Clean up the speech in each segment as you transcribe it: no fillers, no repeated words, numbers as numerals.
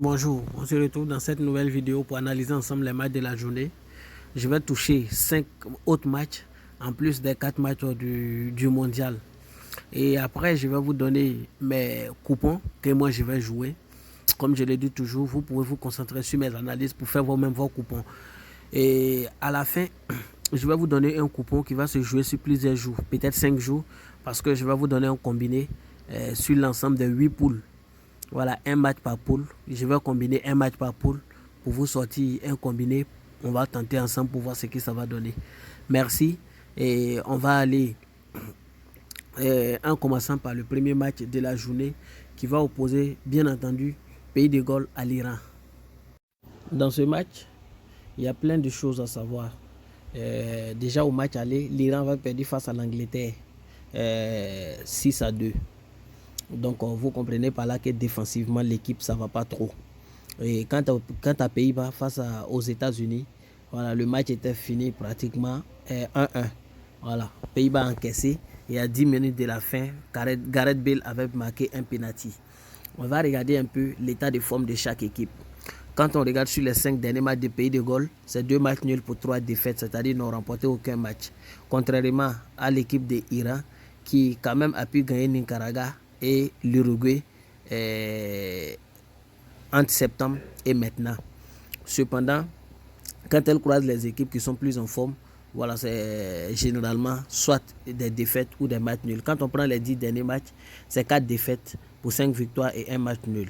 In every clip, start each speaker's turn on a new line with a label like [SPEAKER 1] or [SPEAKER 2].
[SPEAKER 1] Bonjour, on se retrouve dans cette nouvelle vidéo pour analyser ensemble les matchs de la journée. Je vais toucher 5 autres matchs en plus des 4 matchs du mondial. Et après, je vais vous donner mes coupons que moi je vais jouer. Comme je le dis toujours, vous pouvez vous concentrer sur mes analyses pour faire vous-même vos coupons. Et à la fin, je vais vous donner un coupon qui va se jouer sur plusieurs jours, peut-être 5 jours, parce que je vais vous donner un combiné sur l'ensemble des 8 poules. Voilà, un match par poule. Je vais combiner un match par poule pour vous sortir un combiné. On va tenter ensemble pour voir ce que ça va donner. Merci. Et on va aller en commençant par le premier match de la journée qui va opposer, bien entendu, Pays de Galles à l'Iran. Dans ce match, il y a plein de choses à savoir. Déjà au match aller, l'Iran va perdre face à l'Angleterre 6-2. Donc vous comprenez par là que défensivement l'équipe ça va pas trop. Et quant à Pays-Bas face aux États-Unis, voilà, le match était fini pratiquement 1-1. Voilà, Pays-Bas encaissé et à 10 minutes de la fin, Gareth Bale avait marqué un penalty. On va regarder un peu l'état de forme de chaque équipe. Quand on regarde sur les 5 derniers matchs de Pays de Galles, c'est 2 matchs nuls pour 3 défaites, c'est-à-dire n'ont remporté aucun match. Contrairement à l'équipe de l'Iran qui quand même a pu gagner Nicaragua et l'Uruguay entre septembre et maintenant. Cependant, quand elle croise les équipes qui sont plus en forme, voilà, c'est généralement soit des défaites ou des matchs nuls. Quand on prend les 10 derniers matchs, c'est 4 défaites pour 5 victoires et 1 match nul.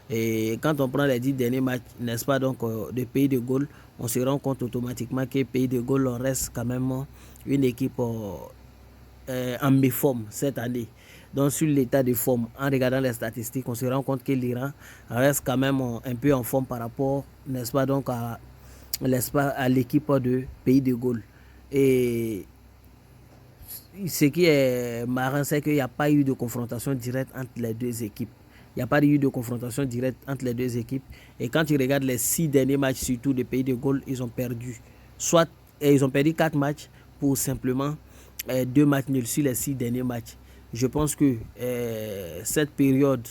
[SPEAKER 1] Et quand on prend les 10 derniers matchs, n'est-ce pas, donc de Pays de Galles, on se rend compte automatiquement que Pays de Galles reste quand même une équipe en méforme cette année. Donc sur l'état de forme, en regardant les statistiques, on se rend compte que l'Iran reste quand même un peu en forme par rapport, n'est-ce pas, donc à l'équipe de Pays de Galles. Et ce qui est marrant, c'est qu'il n'y a pas eu de confrontation directe entre les deux équipes. Il n'y a pas eu de confrontation directe entre les deux équipes. Et quand tu regardes les 6 derniers matchs, surtout des Pays de Galles, ils ont perdu. Soit ils ont perdu 4 matchs pour simplement 2 matchs nuls sur les 6 derniers matchs. Je pense que cette période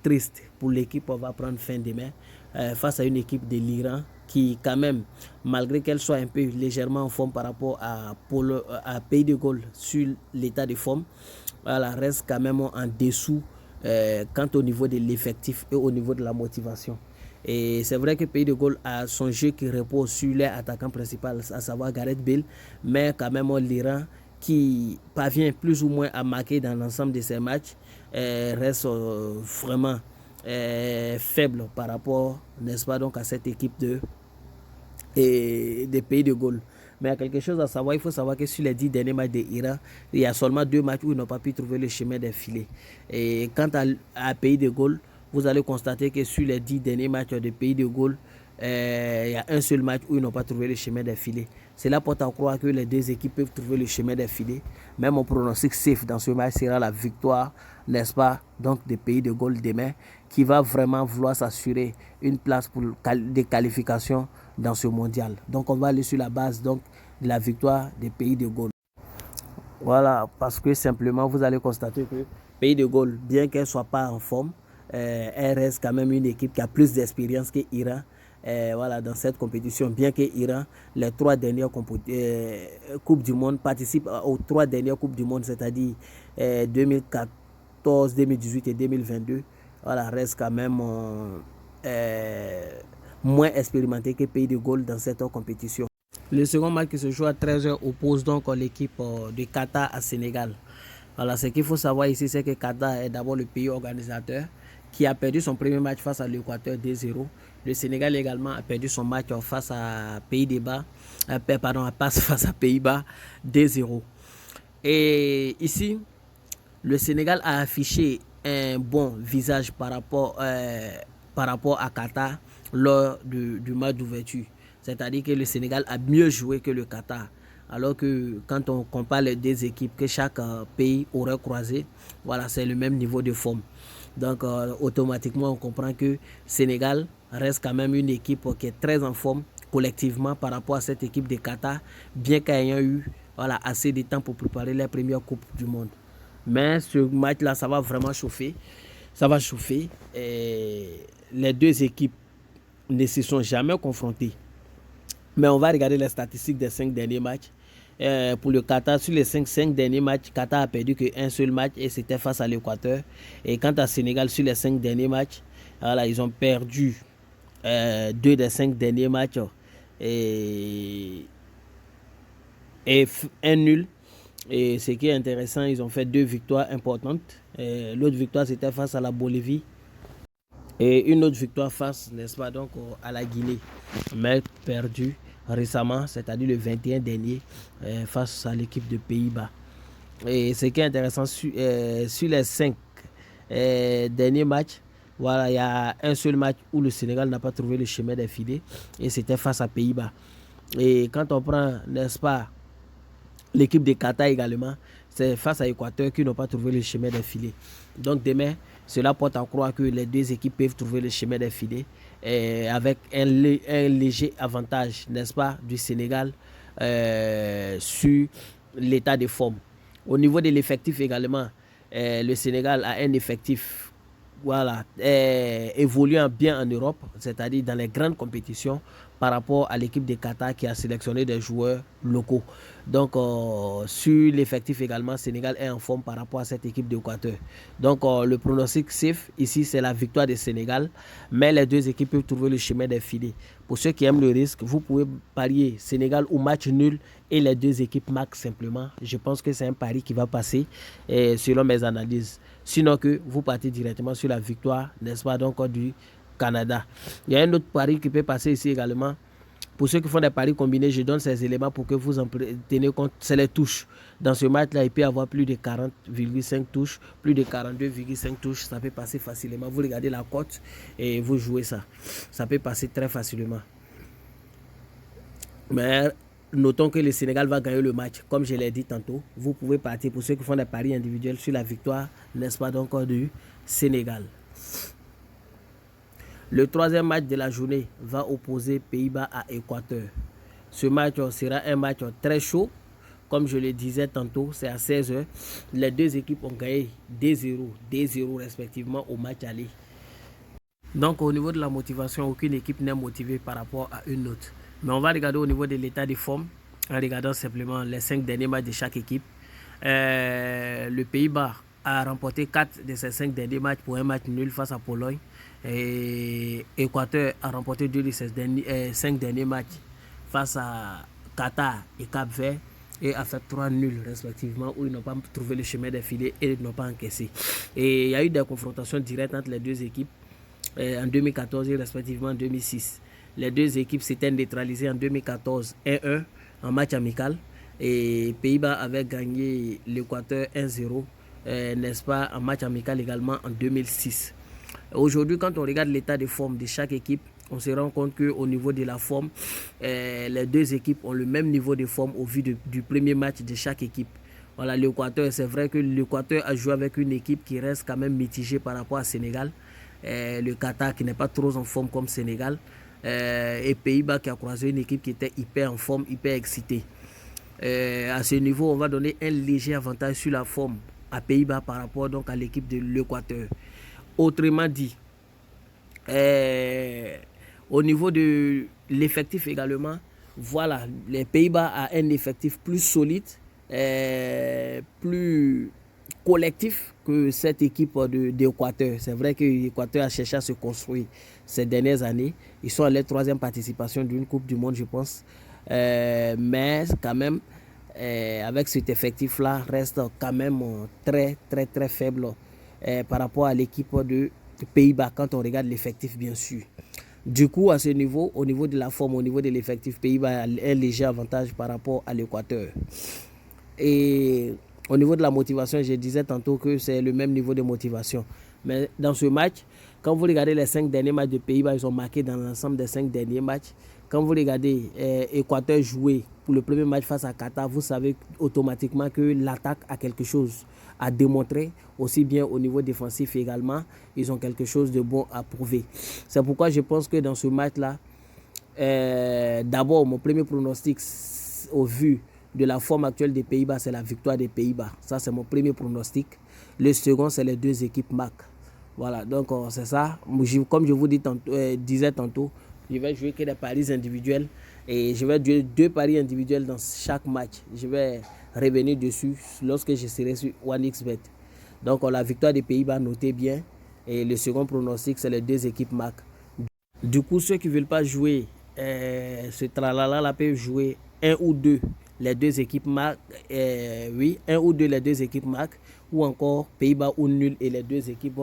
[SPEAKER 1] triste pour l'équipe va prendre fin demain face à une équipe de l'Iran qui quand même, malgré qu'elle soit un peu légèrement en forme par rapport à Pays de Galles sur l'état de forme, voilà, reste quand même en dessous quant au niveau de l'effectif et au niveau de la motivation. Et c'est vrai que Pays de Galles a son jeu qui repose sur l'attaquant principal, à savoir Gareth Bale, mais quand même l'Iran qui parvient plus ou moins à marquer dans l'ensemble de ses matchs reste vraiment faible par rapport, n'est-ce pas, donc à cette équipe de Pays de Galles. Mais il y a quelque chose à savoir, il faut savoir que sur les 10 derniers matchs de l'Iran, il y a seulement 2 matchs où ils n'ont pas pu trouver le chemin des filets. Et quant à Pays de Galles, vous allez constater que sur les 10 derniers matchs de Pays de Galles, il y a un seul match où ils n'ont pas trouvé le chemin des filets. Cela porte à croire que les deux équipes peuvent trouver le chemin des filets. Même mon pronostic safe dans ce match sera la victoire, n'est-ce pas, donc des Pays de Galles demain, qui va vraiment vouloir s'assurer une place pour des qualifications dans ce mondial. Donc on va aller sur la base donc de la victoire des Pays de Galles. Voilà, parce que simplement vous allez constater que Pays de Galles, bien qu'elle ne soit pas en forme, elle reste quand même une équipe qui a plus d'expérience que l'Iran. Voilà, dans cette compétition, bien que l'Iran, les 3 dernières Coupes du Monde, participe aux 3 dernières Coupes du Monde, c'est-à-dire 2014, 2018 et 2022, voilà, reste quand même moins expérimenté que Pays de Galles dans cette compétition. Le second match qui se joue à 13h oppose donc l'équipe de Qatar à Sénégal. Voilà, ce qu'il faut savoir ici, c'est que Qatar est d'abord le pays organisateur qui a perdu son premier match face à l'Équateur 2-0. Le Sénégal également a perdu son match face à Pays-Bas, face à Pays-Bas 2-0. Et ici, le Sénégal a affiché un bon visage par rapport à Qatar lors du match d'ouverture. C'est-à-dire que le Sénégal a mieux joué que le Qatar. Alors que quand on compare les deux équipes que chaque pays aurait croisé, voilà, c'est le même niveau de forme. Donc automatiquement on comprend que Sénégal reste quand même une équipe qui est très en forme collectivement par rapport à cette équipe de Qatar, bien qu'ayant eu voilà, assez de temps pour préparer la première Coupe du Monde. Mais ce match-là, ça va vraiment chauffer. Ça va chauffer. Les deux équipes ne se sont jamais confrontées. Mais on va regarder les statistiques des 5 derniers matchs. Pour le Qatar, sur les 5 derniers matchs, Qatar a perdu qu'un seul match et c'était face à l'Équateur. Et quant à Sénégal, sur les 5 derniers matchs, voilà, ils ont perdu 2 des 5 derniers matchs et un nul. Et ce qui est intéressant, ils ont fait 2 victoires importantes. L'autre victoire, c'était face à la Bolivie. Et une autre victoire face, n'est-ce pas, donc à la Guinée, mais perdue récemment, c'est-à-dire le 21 dernier, face à l'équipe de Pays-Bas. Et ce qui est intéressant, sur les 5 derniers matchs, voilà, il y a un seul match où le Sénégal n'a pas trouvé le chemin des filets, et c'était face à Pays-Bas. Et quand on prend, n'est-ce pas, l'équipe de Qatar également, c'est face à l'Équateur qui n'ont pas trouvé le chemin des filets. Donc demain, cela porte à croire que les deux équipes peuvent trouver le chemin des filets avec un léger avantage, n'est-ce pas, du Sénégal sur l'état de forme. Au niveau de l'effectif également, le Sénégal a un effectif voilà, évoluant bien en Europe, c'est-à-dire dans les grandes compétitions par rapport à l'équipe de Qatar qui a sélectionné des joueurs locaux. Donc, sur l'effectif également, Sénégal est en forme par rapport à cette équipe d'Équateur. Donc, le pronostic safe ici, c'est la victoire du Sénégal, mais les deux équipes peuvent trouver le chemin des filets. Pour ceux qui aiment le risque, vous pouvez parier Sénégal ou match nul et les deux équipes marquent simplement. Je pense que c'est un pari qui va passer selon mes analyses. Sinon que vous partez directement sur la victoire, n'est-ce pas, donc du Canada. Il y a un autre pari qui peut passer ici également. Pour ceux qui font des paris combinés, je donne ces éléments pour que vous en tenez compte. C'est les touches. Dans ce match-là, il peut y avoir plus de 40,5 touches, plus de 42,5 touches. Ça peut passer facilement. Vous regardez la cote et vous jouez ça. Ça peut passer très facilement. Mais notons que le Sénégal va gagner le match. Comme je l'ai dit tantôt, vous pouvez partir pour ceux qui font des paris individuels sur la victoire, n'est-ce pas, donc du Sénégal. Le troisième match de la journée va opposer Pays-Bas à Équateur. Ce match sera un match très chaud. Comme je le disais tantôt, c'est à 16h. Les deux équipes ont gagné 2-0, 2-0 respectivement au match aller. Donc au niveau de la motivation, aucune équipe n'est motivée par rapport à une autre. Mais on va regarder au niveau de l'état de forme, en regardant simplement les 5 derniers matchs de chaque équipe. Le Pays-Bas a remporté 4 de ses 5 derniers matchs pour un match nul face à Pologne. Et Équateur a remporté 2 de ses 5 derniers matchs face à Qatar et Cap-Vert et a fait 3 nuls respectivement où ils n'ont pas trouvé le chemin des filets et n'ont pas encaissé. Et il y a eu des confrontations directes entre les deux équipes en 2014 et respectivement en 2006. Les deux équipes s'étaient neutralisées en 2014 1-1 en match amical et Pays-Bas avait gagné l'Équateur 1-0, n'est-ce pas, en match amical également en 2006. Aujourd'hui, quand on regarde l'état de forme de chaque équipe, on se rend compte qu'au niveau de la forme, les deux équipes ont le même niveau de forme au vu du premier match de chaque équipe. Voilà, l'Équateur, c'est vrai que l'Équateur a joué avec une équipe qui reste quand même mitigée par rapport à Sénégal. Le Qatar qui n'est pas trop en forme comme Sénégal. Et Pays-Bas qui a croisé une équipe qui était hyper en forme, hyper excitée. À ce niveau, on va donner un léger avantage sur la forme à Pays-Bas par rapport donc à l'équipe de l'Équateur. Autrement dit, au niveau de l'effectif également, voilà, les Pays-Bas a un effectif plus solide, plus collectif que cette équipe d'Équateur. C'est vrai que l'Équateur a cherché à se construire ces dernières années. Ils sont à leur 3e participation d'une Coupe du Monde, je pense. Mais quand même, avec cet effectif-là, reste quand même très, très, très faible par rapport à l'équipe de Pays-Bas quand on regarde l'effectif, bien sûr. Du coup, à ce niveau, au niveau de la forme, au niveau de l'effectif, Pays-Bas a un léger avantage par rapport à l'Équateur. Et au niveau de la motivation, je disais tantôt que c'est le même niveau de motivation. Mais dans ce match, quand vous regardez les 5 derniers matchs de Pays-Bas, ils ont marqué dans l'ensemble des 5 derniers matchs. Quand vous regardez Équateur jouer pour le premier match face à Qatar, vous savez automatiquement que l'attaque a quelque chose à démontrer, aussi bien au niveau défensif également. Ils ont quelque chose de bon à prouver. C'est pourquoi je pense que dans ce match-là, d'abord, mon premier pronostic au vu de la forme actuelle des Pays-Bas, c'est la victoire des Pays-Bas. Ça, c'est mon premier pronostic. Le second, c'est les deux équipes marquent. Voilà, donc c'est ça. Comme je vous disais tantôt, je vais jouer que des paris individuels et je vais jouer 2 paris individuels dans chaque match. Je vais revenir dessus lorsque je serai sur OneXBet. Donc la victoire des Pays-Bas, notez bien. Et le second pronostic, c'est les 2 équipes marquent. Du coup, ceux qui ne veulent pas jouer ce tralala là peuvent jouer un ou deux. Les 2 équipes marquent, oui, un ou deux, les 2 équipes marquent, ou encore Pays-Bas ou nul et les 2 équipes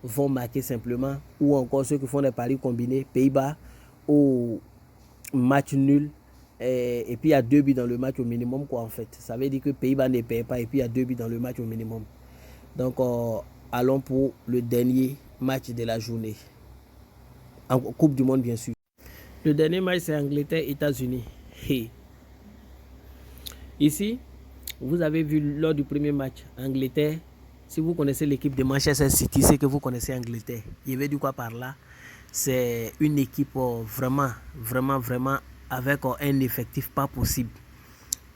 [SPEAKER 1] vont marquer simplement, ou encore ceux qui font des paris combinés, Pays-Bas au match nul, et puis il y a 2 buts dans le match au minimum, quoi, en fait. Ça veut dire que Pays-Bas ne paye pas, et puis il y a 2 buts dans le match au minimum. Donc, allons pour le dernier match de la journée. En Coupe du Monde, bien sûr. Le dernier match, c'est Angleterre-États-Unis. Hey. Ici, vous avez vu lors du premier match, Angleterre, si vous connaissez l'équipe de Manchester City, c'est que vous connaissez Angleterre. Il y avait du quoi par là. C'est une équipe vraiment avec un effectif pas possible.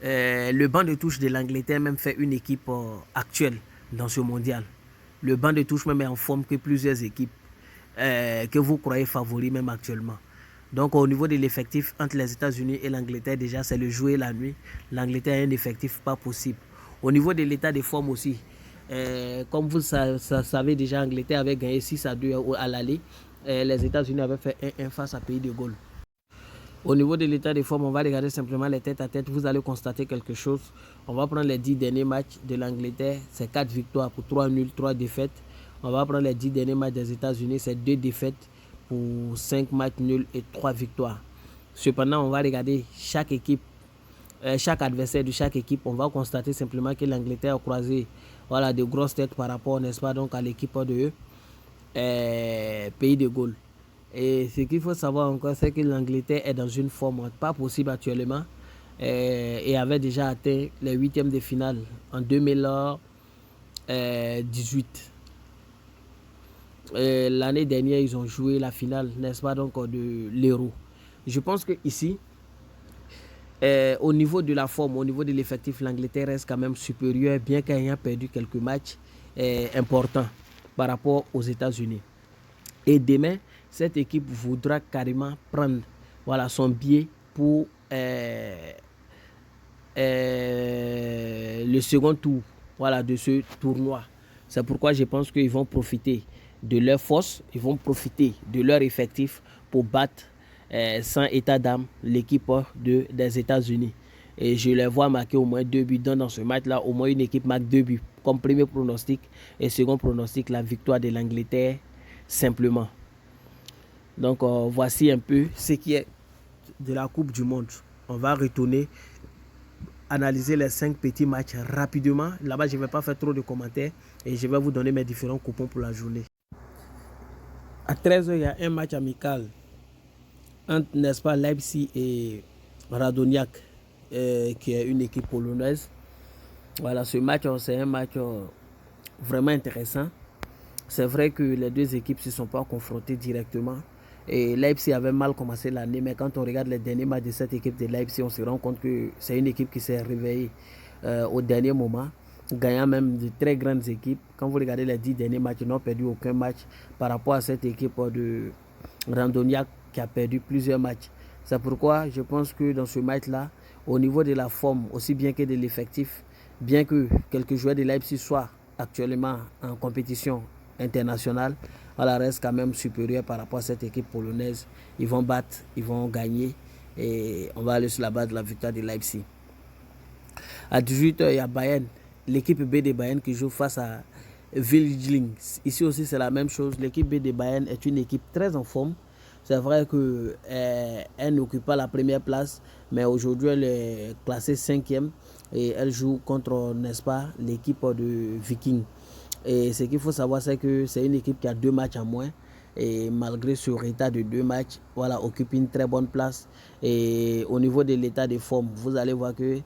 [SPEAKER 1] Le banc de touche de l'Angleterre même fait une équipe actuelle dans ce mondial. Le banc de touche même est en forme que plusieurs équipes que vous croyez favoris même actuellement. Donc au niveau de l'effectif entre les États-Unis et l'Angleterre, déjà c'est le jour et la nuit. L'Angleterre a un effectif pas possible. Au niveau de l'état de forme aussi, comme vous savez déjà, l'Angleterre avait gagné 6-2 à l'aller. Les États-Unis avaient fait 1-1 face à Pays de Galles. Au niveau de l'état de forme, on va regarder simplement les têtes à tête. Vous allez constater quelque chose. On va prendre les 10 derniers matchs de l'Angleterre. C'est 4 victoires pour 3 nuls, 3 défaites. On va prendre les 10 derniers matchs des États-Unis. C'est 2 défaites pour 5 matchs nuls et 3 victoires. Cependant, on va regarder chaque équipe, chaque adversaire de chaque équipe. On va constater simplement que l'Angleterre a croisé de grosses têtes par rapport, n'est-ce pas, donc à l'équipe de Pays de Galles. Et ce qu'il faut savoir encore, c'est que l'Angleterre est dans une forme pas possible actuellement et avait déjà atteint les 8e de finale en 2018. L'année dernière, ils ont joué la finale, n'est-ce pas, donc de l'Euro. Je pense que ici, au niveau de la forme, au niveau de l'effectif, l'Angleterre reste quand même supérieure, bien qu'ayant perdu quelques matchs importants par rapport aux États-Unis. Et demain, cette équipe voudra carrément prendre son billet pour le second tour de ce tournoi. C'est pourquoi je pense qu'ils vont profiter de leur force, ils vont profiter de leur effectif pour battre sans état d'âme l'équipe des États-Unis. Et je les vois marquer au moins 2 buts dans ce match-là. Au moins une équipe marque 2 buts comme premier pronostic. Et second pronostic, la victoire de l'Angleterre simplement. Donc voici un peu ce qui est de la Coupe du Monde. On va retourner analyser les 5 petits matchs rapidement. Là-bas, je ne vais pas faire trop de commentaires et je vais vous donner mes différents coupons pour la journée. À 13h, il y a un match amical entre, n'est-ce pas, Leipzig et Radomiak, qui est une équipe polonaise. Voilà, ce match, c'est un match vraiment intéressant. C'est vrai que les 2 équipes ne se sont pas confrontées directement. Et Leipzig avait mal commencé l'année, mais quand on regarde les derniers matchs de cette équipe de Leipzig, on se rend compte que c'est une équipe qui s'est réveillée au dernier moment, gagnant même de très grandes équipes. Quand vous regardez les 10 derniers matchs, ils n'ont perdu aucun match par rapport à cette équipe de Randoniak qui a perdu plusieurs matchs. C'est pourquoi je pense que dans ce match-là, au niveau de la forme, aussi bien que de l'effectif, bien que quelques joueurs de Leipzig soient actuellement en compétition internationale, reste quand même supérieur par rapport à cette équipe polonaise. Ils vont battre, ils vont gagner et on va aller sur la base de la victoire de Leipzig. À 18h, il y a Bayern, l'équipe B de Bayern qui joue face à Vilgling. Ici aussi, c'est la même chose. L'équipe B de Bayern est une équipe très en forme. C'est vrai qu'elle n'occupe pas la première place, mais aujourd'hui, elle est classée 5e et elle joue contre, n'est-ce pas, l'équipe de Viking. Et ce qu'il faut savoir, c'est que c'est une équipe qui a 2 matchs en moins. Et malgré ce retard de 2 matchs, occupe une très bonne place. Et au niveau de l'état de forme, vous allez voir que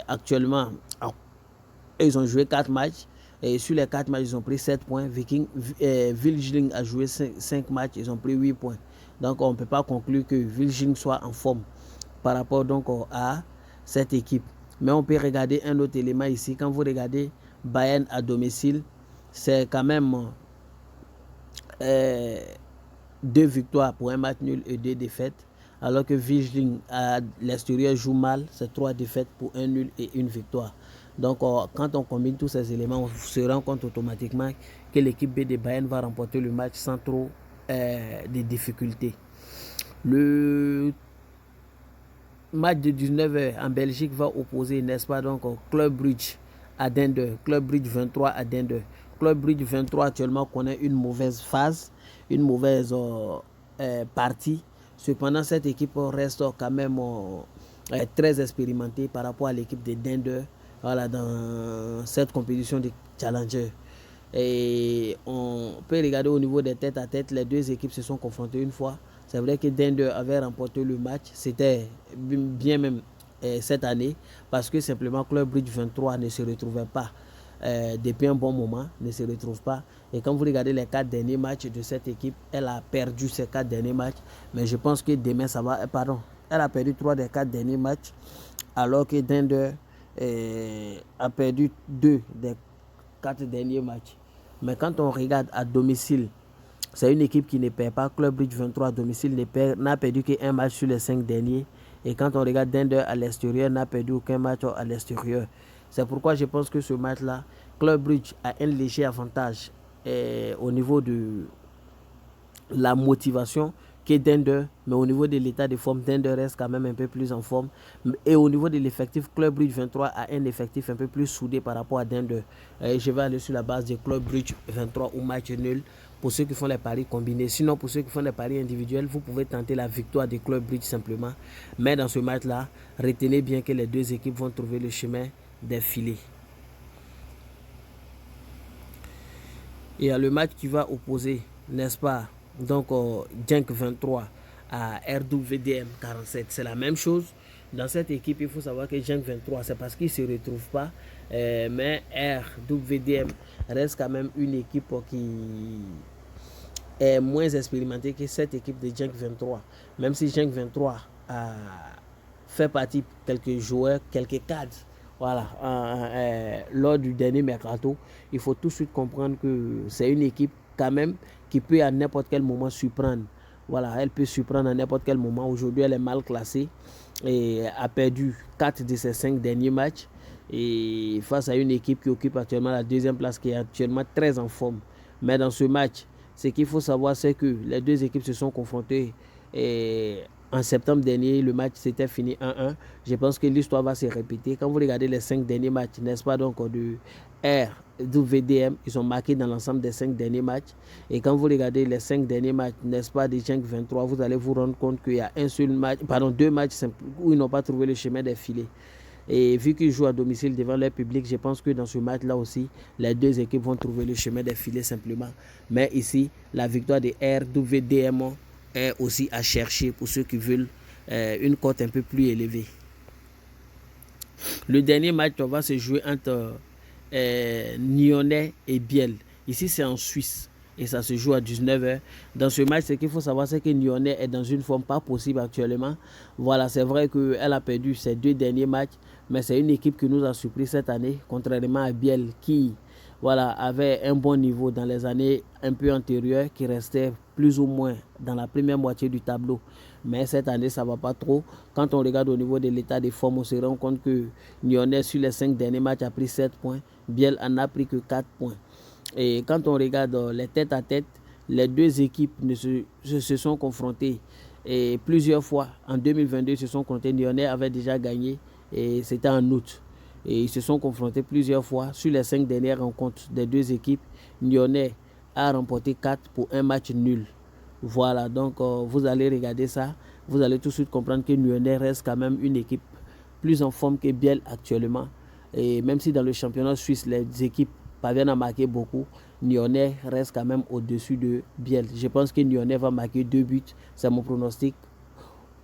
[SPEAKER 1] actuellement, ils ont joué 4 matchs. Et sur les 4 matchs, ils ont pris 7 points. Vilgling a joué 5 matchs, ils ont pris 8 points. Donc on ne peut pas conclure que Vilgling soit en forme par rapport donc à cette équipe. Mais on peut regarder un autre élément ici. Quand vous regardez Bayern à domicile, c'est quand même 2 victoires pour un match nul et 2 défaites. Alors que Vigeling à l'extérieur joue mal, c'est 3 défaites pour un nul et 1 victoire. Donc quand on combine tous ces éléments, on se rend compte automatiquement que l'équipe B de Bayern va remporter le match sans trop de difficultés. Le match de 19h en Belgique va opposer, n'est-ce pas, donc Club Brugge à Dender, Club Brugge 23 à Dender. Club Brugge 23 actuellement connaît une mauvaise phase, une mauvaise partie. Cependant, cette équipe reste quand même très expérimentée par rapport à l'équipe de Dender, voilà, dans cette compétition de Challenger. Et on peut regarder au niveau des têtes à tête, les deux équipes se sont confrontées une fois. C'est vrai que Dender avait remporté le match, c'était bien même cette année, parce que simplement Club Brugge 23 ne se retrouvait pas depuis un bon moment, ne se retrouve pas. Et quand vous regardez les 4 derniers matchs de cette équipe, elle a perdu ses 4 derniers matchs, mais je pense que demain ça va, pardon, elle a perdu 3 des 4 derniers matchs, alors que Dender a perdu 2 des 4 derniers matchs. Mais quand on regarde à domicile, c'est une équipe qui ne perd pas. Club Brugge 23 à domicile n'a perdu qu'un match sur les 5 derniers. Et quand on regarde Dender à l'extérieur, n'a perdu aucun match à l'extérieur. C'est pourquoi je pense que ce match-là, Club Brugge a un léger avantage au niveau de la motivation que Dender, mais au niveau de l'état de forme, Dender reste quand même un peu plus en forme. Et au niveau de l'effectif, Club Brugge 23 a un effectif un peu plus soudé par rapport à Dender. Je vais aller sur la base de Club Brugge 23 ou match nul pour ceux qui font les paris combinés. Sinon, pour ceux qui font les paris individuels, vous pouvez tenter la victoire de Club Brugge simplement. Mais dans ce match-là, retenez bien que les deux équipes vont trouver le chemin des filets. Il y a le match qui va opposer, n'est-ce pas, donc Genk 23 à RWDM 47. C'est la même chose. Dans cette équipe, il faut savoir que Genk 23, c'est parce qu'ils ne se retrouvent pas. Mais RWDM reste quand même une équipe qui est moins expérimentée que cette équipe de Genk 23. Même si Genk 23 a fait partie de quelques joueurs, quelques cadres, voilà, lors du dernier mercato, il faut tout de suite comprendre que c'est une équipe quand même qui peut à n'importe quel moment surprendre. Voilà, elle peut surprendre à n'importe quel moment. Aujourd'hui, elle est mal classée et a perdu 4 de ses 5 derniers matchs. Et face à une équipe qui occupe actuellement la deuxième place, qui est actuellement très en forme. Mais dans ce match, ce qu'il faut savoir, c'est que les deux équipes se sont confrontées en septembre dernier. Le match s'était fini 1-1. Je pense que l'histoire va se répéter. Quand vous regardez les 5 derniers matchs, n'est-ce pas, donc de RWDM, ils ont marqué dans l'ensemble des 5 derniers matchs. Et quand vous regardez les 5 derniers matchs, n'est-ce pas, de Genk 23, vous allez vous rendre compte qu'il y a un seul match, pardon, 2 matchs où ils n'ont pas trouvé le chemin des filets. Et vu qu'ils jouent à domicile devant leur public, je pense que dans ce match-là aussi, les deux équipes vont trouver le chemin des filets simplement. Mais ici, la victoire de RWDM est aussi à chercher pour ceux qui veulent une cote un peu plus élevée. Le dernier match va se jouer entre Nyonnais et Biel. Ici, c'est en Suisse et ça se joue à 19h. Dans ce match, ce qu'il faut savoir, c'est que Nyonnais est dans une forme pas possible actuellement. Voilà, c'est vrai qu'elle a perdu ses 2 derniers matchs, mais c'est une équipe qui nous a surpris cette année, contrairement à Biel qui, voilà, avait un bon niveau dans les années un peu antérieures, qui restait plus ou moins dans la première moitié du tableau. Mais cette année, ça ne va pas trop. Quand on regarde au niveau de l'état de forme, on se rend compte que Nyonnais, sur les 5 derniers matchs, a pris 7 points. Biel en a pris que 4 points. Et quand on regarde les têtes à tête, les deux équipes se sont confrontées et plusieurs fois. En 2022, ils se sont confrontés. Nyonnais avait déjà gagné et c'était en août. Et ils se sont confrontés plusieurs fois. Sur les 5 dernières rencontres des deux équipes, Nyonnais a remporté 4 pour un match nul. Voilà, donc vous allez regarder ça. Vous allez tout de suite comprendre que Nyonnais reste quand même une équipe plus en forme que Biel actuellement. Et même si dans le championnat suisse, les équipes parviennent à marquer beaucoup, Nyonnais reste quand même au-dessus de Biel. Je pense que Nyonnais va marquer 2 buts. C'est mon pronostic.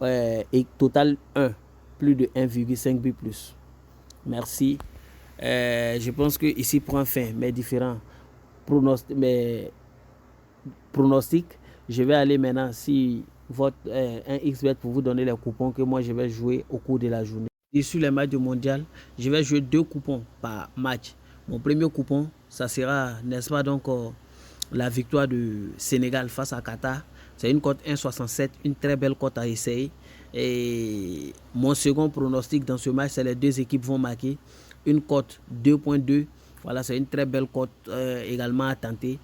[SPEAKER 1] Et total 1, plus de 1,5 buts plus. Merci. Je pense que ici prend fin mes différents pronostics. Je vais aller maintenant si un XBet pour vous donner les coupons que moi je vais jouer au cours de la journée. Et sur les matchs du mondial, je vais jouer 2 coupons par match. Mon premier coupon, ça sera, n'est-ce pas, donc la victoire du Sénégal face à Qatar. C'est une cote 1,67, une très belle cote à essayer. Et mon second pronostic dans ce match, c'est les deux équipes vont marquer. Une cote 2,2. Voilà, c'est une très belle cote également à tenter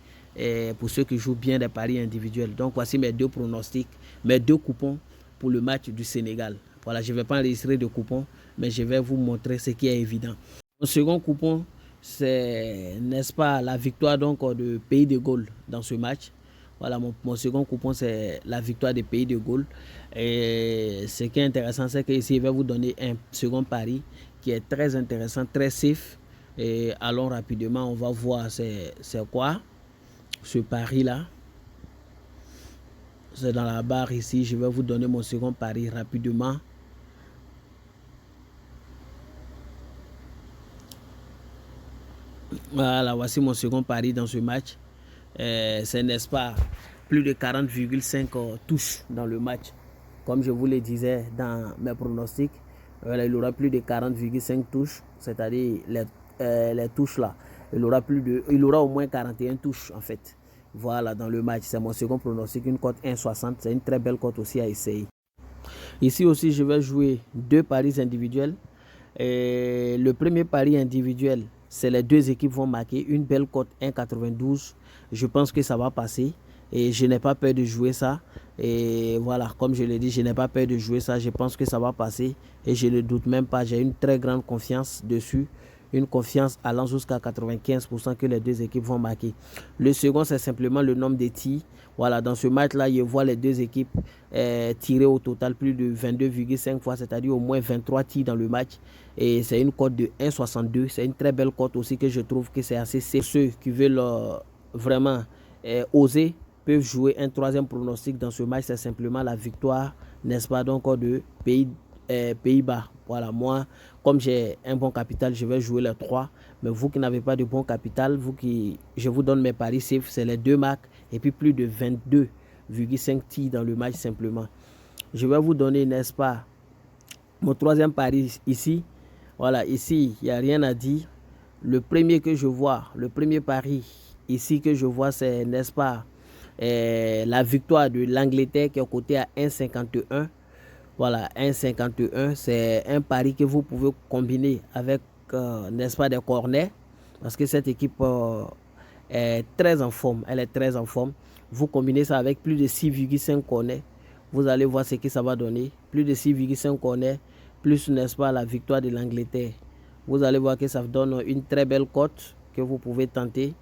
[SPEAKER 1] pour ceux qui jouent bien des paris individuels. Donc voici mes deux pronostics, mes deux coupons pour le match du Sénégal. Voilà, je ne vais pas enregistrer de coupons, mais je vais vous montrer ce qui est évident. Mon second coupon, c'est, n'est-ce pas, la victoire donc du Pays de Galles dans ce match. Voilà, mon second coupon, c'est la victoire des Pays de Galles. Et ce qui est intéressant, c'est qu'ici, je vais vous donner un second pari qui est très intéressant, très safe. Et allons rapidement, on va voir c'est quoi ce pari-là. C'est dans la barre ici. Je vais vous donner mon second pari rapidement. Voilà, voici mon second pari dans ce match. C'est, n'est-ce pas, plus de 40,5 touches dans le match. Comme je vous le disais dans mes pronostics, il aura plus de 40,5 touches, c'est-à-dire les touches là. Il aura au moins 41 touches en fait. Voilà, dans le match, c'est mon second pronostic, une cote 1,60. C'est une très belle cote aussi à essayer. Ici aussi, je vais jouer deux paris individuels. Et le premier pari individuel, c'est les deux équipes vont marquer, une belle cote 1,92. Je pense que ça va passer et je n'ai pas peur de jouer ça. Et voilà, comme je l'ai dit, je n'ai pas peur de jouer ça. Je pense que ça va passer et je ne doute même pas. J'ai une très grande confiance dessus. Une confiance allant jusqu'à 95% que les deux équipes vont marquer. Le second, c'est simplement le nombre de tirs. Voilà, dans ce match-là, je vois les deux équipes tirer au total plus de 22,5 fois, c'est-à-dire au moins 23 tirs dans le match. Et c'est une cote de 1,62. C'est une très belle cote aussi que je trouve que c'est assez safe. Ceux qui veulent vraiment oser peuvent jouer un troisième pronostic dans ce match. C'est simplement la victoire, n'est-ce pas, donc de Pays-Bas. Voilà, moi, comme j'ai un bon capital, je vais jouer les 3. Mais vous qui n'avez pas de bon capital, je vous donne mes paris safe, c'est les deux marques et puis plus de 22,5 tirs dans le match simplement. Je vais vous donner, n'est-ce pas, mon troisième pari ici. Voilà, ici, il n'y a rien à dire. Le premier que je vois, le premier pari ici que je vois, c'est, n'est-ce pas, la victoire de l'Angleterre qui est cotée à 1,51. Voilà, 1,51, c'est un pari que vous pouvez combiner avec, n'est-ce pas, des corners. Parce que cette équipe est très en forme. Elle est très en forme. Vous combinez ça avec plus de 6,5 corners. Vous allez voir ce que ça va donner. Plus de 6,5 corners, plus, n'est-ce pas, la victoire de l'Angleterre. Vous allez voir que ça donne une très belle cote que vous pouvez tenter.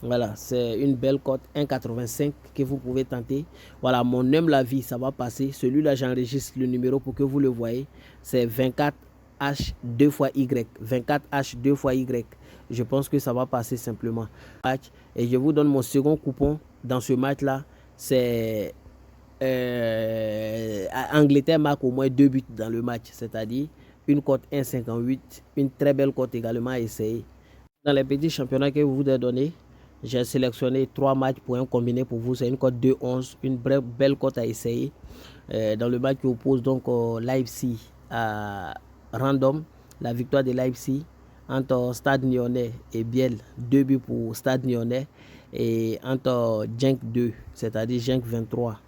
[SPEAKER 1] Voilà, c'est une belle cote, 1,85 que vous pouvez tenter. Voilà, mon humble avis, ça va passer. Celui-là, j'enregistre le numéro pour que vous le voyez. C'est 24H 2 fois Y. 24H 2 fois Y. Je pense que ça va passer simplement. Et je vous donne mon second coupon dans ce match-là. C'est Angleterre marque au moins 2 buts dans le match. C'est-à-dire une cote 1,58. Une très belle cote également à essayer. Dans les petits championnats que vous vous donner, j'ai sélectionné 3 matchs pour un combiné pour vous. C'est une cote 2,11, une belle cote à essayer. Dans le match qui oppose donc Leipzig à Random, la victoire de Leipzig entre Stade Lyonnais et Biel, 2 buts pour Stade Lyonnais. Et entre Genk 2, c'est-à-dire Genk 23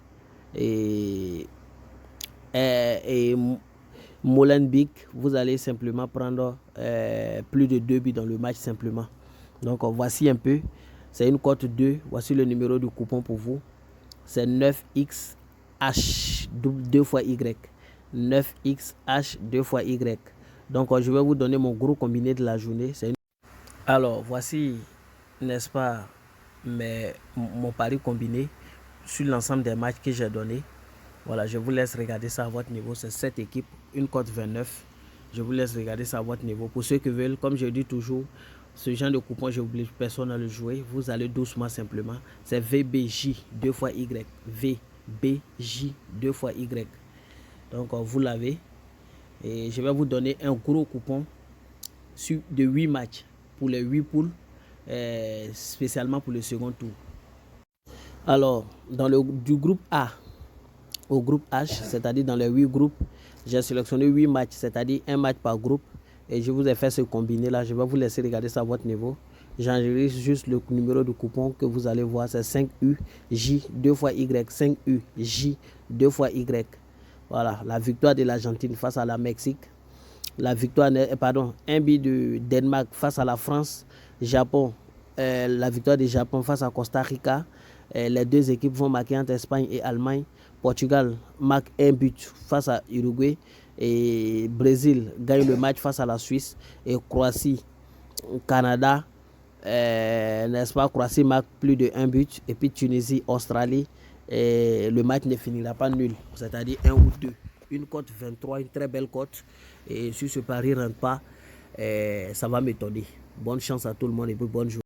[SPEAKER 1] et Molenbeek, vous allez simplement prendre plus de 2 buts dans le match simplement. Donc voici un peu. C'est une cote 2. Voici le numéro du coupon pour vous. C'est 9XH 2 fois Y. 9XH 2 fois Y. Donc je vais vous donner mon gros combiné de la journée. Alors voici, n'est-ce pas, mon pari combiné sur l'ensemble des matchs que j'ai donné. Voilà, je vous laisse regarder ça à votre niveau. C'est cette équipe, une cote 29. Je vous laisse regarder ça à votre niveau. Pour ceux qui veulent, comme je dis toujours, ce genre de coupon, je n'oblige personne à le jouer. Vous allez doucement simplement. C'est VBJ 2 fois Y. VBJ 2 fois Y. Donc, vous l'avez. Et je vais vous donner un gros coupon de 8 matchs pour les 8 poules, spécialement pour le second tour. Alors, du groupe A au groupe H, c'est-à-dire dans les 8 groupes, j'ai sélectionné 8 matchs, c'est-à-dire un match par groupe. Et je vous ai fait ce combiné là. Je vais vous laisser regarder ça à votre niveau. j'enregistre juste le numéro de coupon que vous allez voir, c'est 5UJ 2 fois Y, 5UJ 2 fois Y. Voilà, la victoire de l'Argentine face à la Mexique. La victoire, pardon, un but de Danemark face à la France. Japon, la victoire du Japon face à Costa Rica. Les deux équipes vont marquer entre Espagne et Allemagne. Portugal marque un but face à Uruguay. Et Brésil gagne le match face à la Suisse. Et Croatie, Canada, n'est-ce pas, Croatie marque plus de un but. Et puis Tunisie, Australie, le match ne finira pas nul, c'est-à-dire 1 ou 2. Une cote 23, une très belle cote. Et si ce pari ne rentre pas, ça va m'étonner. Bonne chance à tout le monde et puis bonne journée.